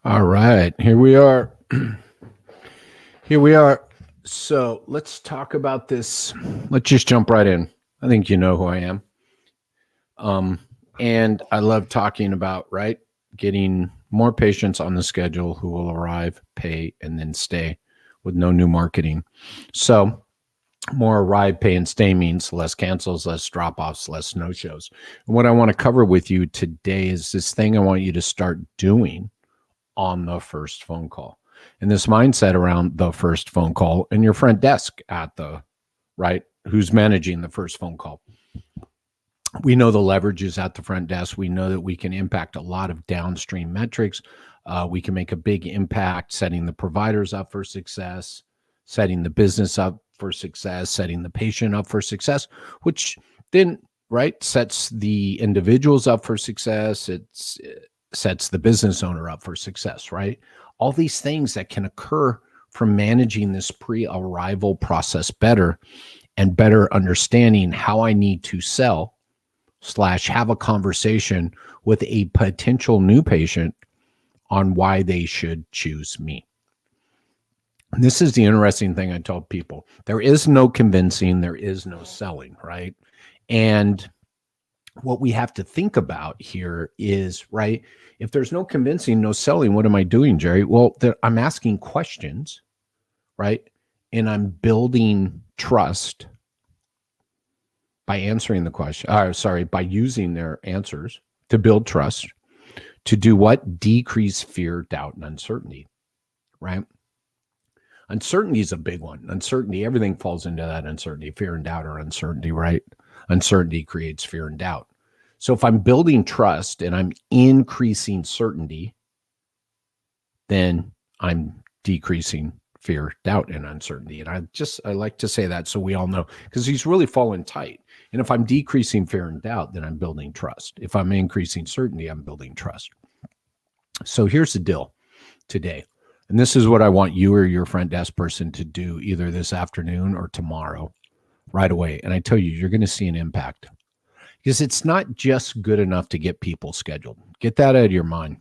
All right, here we are. Here we are. So let's talk about this. Let's just jump right in. I think you know who I am. Um, and I love talking about, right, getting more patients on the schedule who will arrive, pay, and then stay with no new marketing. So more arrive, pay, and stay means less cancels, less drop offs, less no shows. And what I want to cover with you today is this thing I want you to start doing on the first phone call. And this mindset around the first phone call and your front desk at the right, who's managing the first phone call. We know the leverage is at the front desk. We know that we can impact a lot of downstream metrics. We can make a big impact setting the providers up for success, setting the business up for success, setting the patient up for success, which then, right, sets the individuals up for success. It sets the business owner up for success, right? All these things that can occur from managing this pre-arrival process better and better understanding how I need to sell / have a conversation with a potential new patient on why they should choose me. And this is the interesting thing I tell people. There is no convincing, there is no selling, right? And what we have to think about here is, right, if there's no convincing, no selling, what am I doing, Jerry? Well, I'm asking questions, right? And I'm building trust by answering the question, by using their answers to build trust, to do what? Decrease fear, doubt, and uncertainty, right? Uncertainty is a big one. Uncertainty, everything falls into that uncertainty. Fear and doubt are uncertainty, right? Uncertainty creates fear and doubt. So if I'm building trust and I'm increasing certainty, then I'm decreasing fear, doubt, and uncertainty. And I like to say that so we all know, because he's really fallen tight. And if I'm decreasing fear and doubt, then I'm building trust. If I'm increasing certainty, I'm building trust. So here's the deal today. And this is what I want you or your front desk person to do either this afternoon or tomorrow, right away. And I tell you, you're going to see an impact, because it's not just good enough to get people scheduled. Get that out of your mind.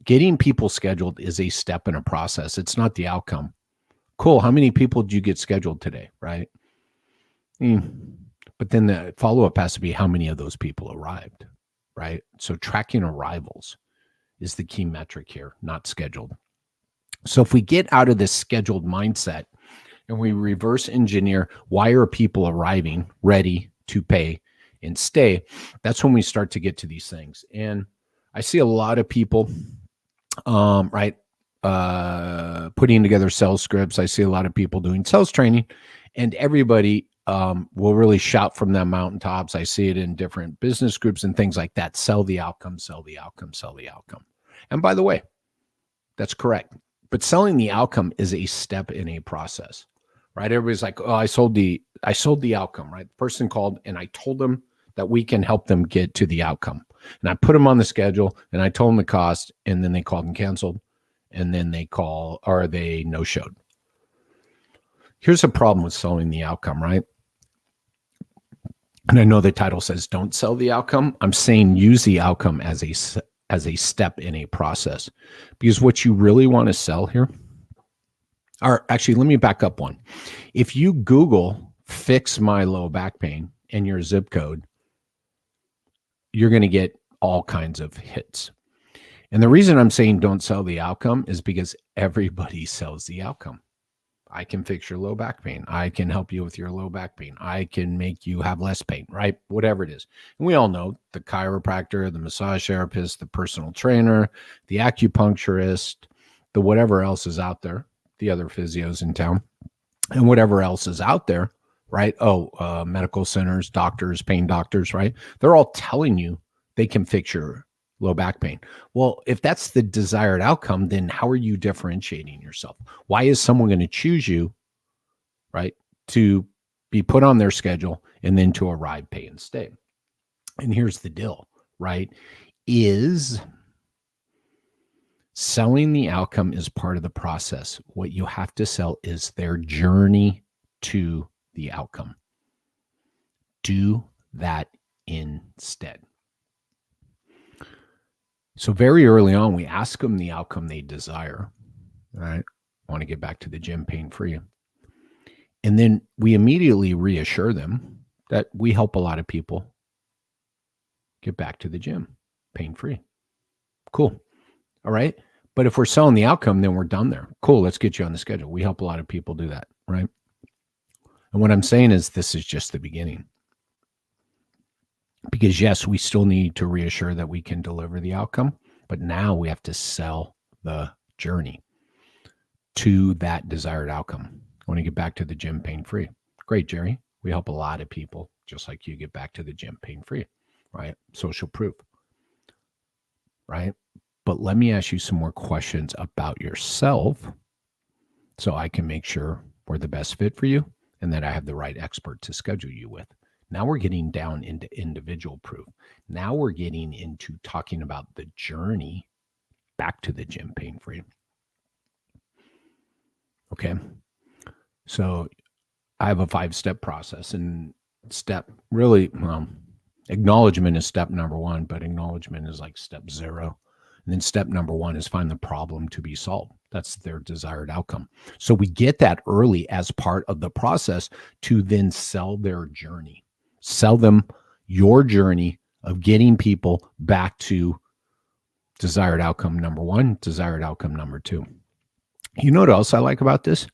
Getting people scheduled is a step in a process. It's not the outcome. Cool. How many people did you get scheduled today? Right. But then the follow-up has to be how many of those people arrived. Right. So tracking arrivals is the key metric here, not scheduled. So if we get out of this scheduled mindset and we reverse engineer, why are people arriving, ready to pay and stay? That's when we start to get to these things. And I see a lot of people, putting together sales scripts. I see a lot of people doing sales training, and everybody will really shout from the mountaintops. I see it in different business groups and things like that. Sell the outcome, sell the outcome, sell the outcome. And by the way, that's correct. But selling the outcome is a step in a process, right? Everybody's like, oh, I sold the outcome, right? The person called and I told them that we can help them get to the outcome. And I put them on the schedule and I told them the cost, and then they called and canceled, and then they no-showed. Here's a problem with selling the outcome, right? And I know the title says don't sell the outcome. I'm saying use the outcome as a step in a process, because what you really want to sell here, or actually, let me back up one. If you Google fix my low back pain and your zip code, you're going to get all kinds of hits. And the reason I'm saying don't sell the outcome is because everybody sells the outcome. I can fix your low back pain. I can help you with your low back pain. I can make you have less pain, right? Whatever it is. And we all know the chiropractor, the massage therapist, the personal trainer, the acupuncturist, the whatever else is out there, the other physios in town, and whatever else is out there, right? Medical centers, doctors, pain doctors, right? They're all telling you they can fix your low back pain. Well, if that's the desired outcome, then how are you differentiating yourself? Why is someone going to choose you, right, to be put on their schedule and then to arrive, pay, and stay? And here's the deal, right, is selling the outcome is part of the process. What you have to sell is their journey to the outcome. Do that instead. So very early on, we ask them the outcome they desire, right? Want to get back to the gym pain-free. And then we immediately reassure them that we help a lot of people get back to the gym pain-free. Cool. All right. But if we're selling the outcome, then we're done there. Cool. Let's get you on the schedule. We help a lot of people do that, right? And what I'm saying is this is just the beginning. Because yes, we still need to reassure that we can deliver the outcome, but now we have to sell the journey to that desired outcome. I want to get back to the gym pain-free. Great, Jerry. We help a lot of people just like you get back to the gym pain-free, right? Social proof, right? But let me ask you some more questions about yourself so I can make sure we're the best fit for you and that I have the right expert to schedule you with. Now we're getting down into individual proof. Now we're getting into talking about the journey back to the gym pain-free. Okay. So I have a 5-step process, and acknowledgement is step number 1, but acknowledgement is like step 0. And then step number 1 is find the problem to be solved. That's their desired outcome. So we get that early as part of the process to then sell their journey. Sell them your journey of getting people back to desired outcome number 1, desired outcome number 2. You know what else I like about this?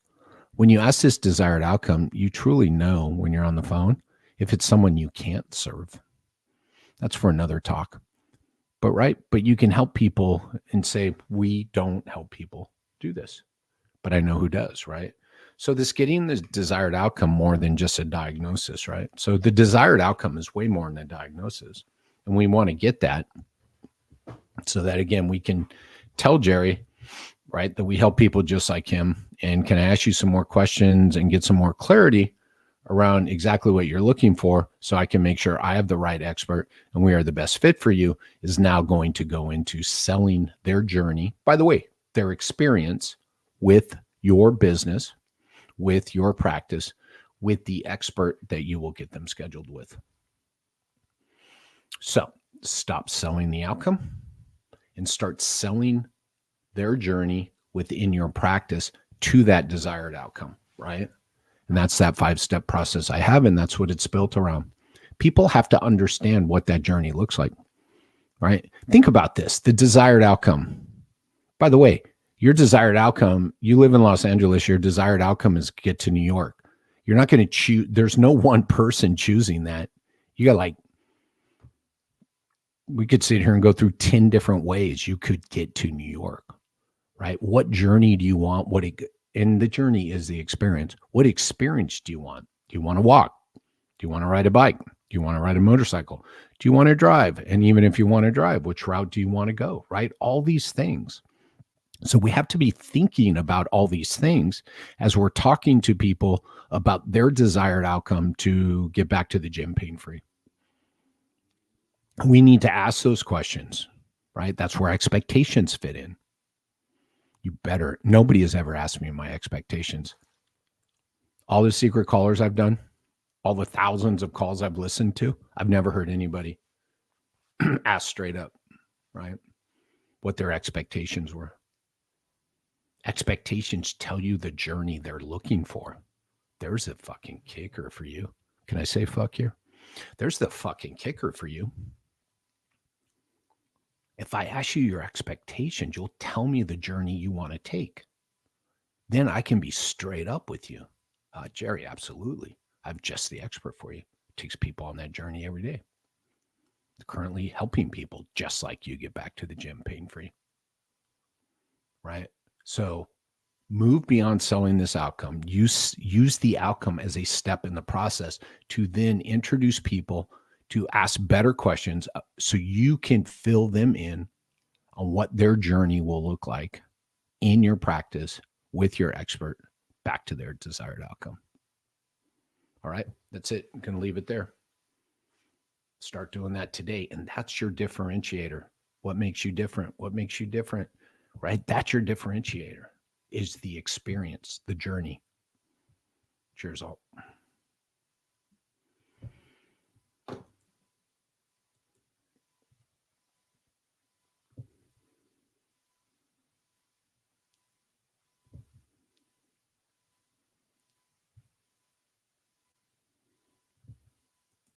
When you ask this desired outcome, you truly know when you're on the phone if it's someone you can't serve. That's for another talk. But you can help people and say, we don't help people do this, but I know who does, right? So this getting the desired outcome more than just a diagnosis, right? So the desired outcome is way more than a diagnosis. And we want to get that so that, again, we can tell Jerry, right, that we help people just like him. And can I ask you some more questions and get some more clarity around exactly what you're looking for so I can make sure I have the right expert and we are the best fit for you, is now going to go into selling their journey. By the way, their experience with your business, with your practice, with the expert that you will get them scheduled with. So stop selling the outcome and start selling their journey within your practice to that desired outcome, right? And that's that 5-step process I have, and that's what it's built around. People have to understand what that journey looks like, right? Think about this, the desired outcome. By the way, your desired outcome, you live in Los Angeles, your desired outcome is get to New York. You're not going to choose, there's no one person choosing that. You got we could sit here and go through 10 different ways you could get to New York, right? What journey do you want? And the journey is the experience. What experience do you want? Do you want to walk? Do you want to ride a bike? Do you want to ride a motorcycle? Do you want to drive? And even if you want to drive, which route do you want to go, right? All these things. So we have to be thinking about all these things as we're talking to people about their desired outcome to get back to the gym pain-free. We need to ask those questions, right? That's where expectations fit in. Nobody has ever asked me my expectations. All the secret callers I've done, all the thousands of calls I've listened to, I've never heard anybody ask straight up, right, what their expectations were. Expectations tell you the journey they're looking for. There's a fucking kicker for you. Can I say fuck here? There's the fucking kicker for you. If I ask you your expectations, you'll tell me the journey you want to take. Then I can be straight up with you. Jerry, absolutely. I'm just the expert for you. It takes people on that journey every day. Currently helping people just like you get back to the gym pain-free. Right? So move beyond selling this outcome. Use the outcome as a step in the process to then introduce people to ask better questions so you can fill them in on what their journey will look like in your practice with your expert back to their desired outcome. All right, that's it. I'm going to leave it there. Start doing that today. And that's your differentiator. What makes you different? What makes you different, right? That's your differentiator, is the experience, the journey. Cheers all.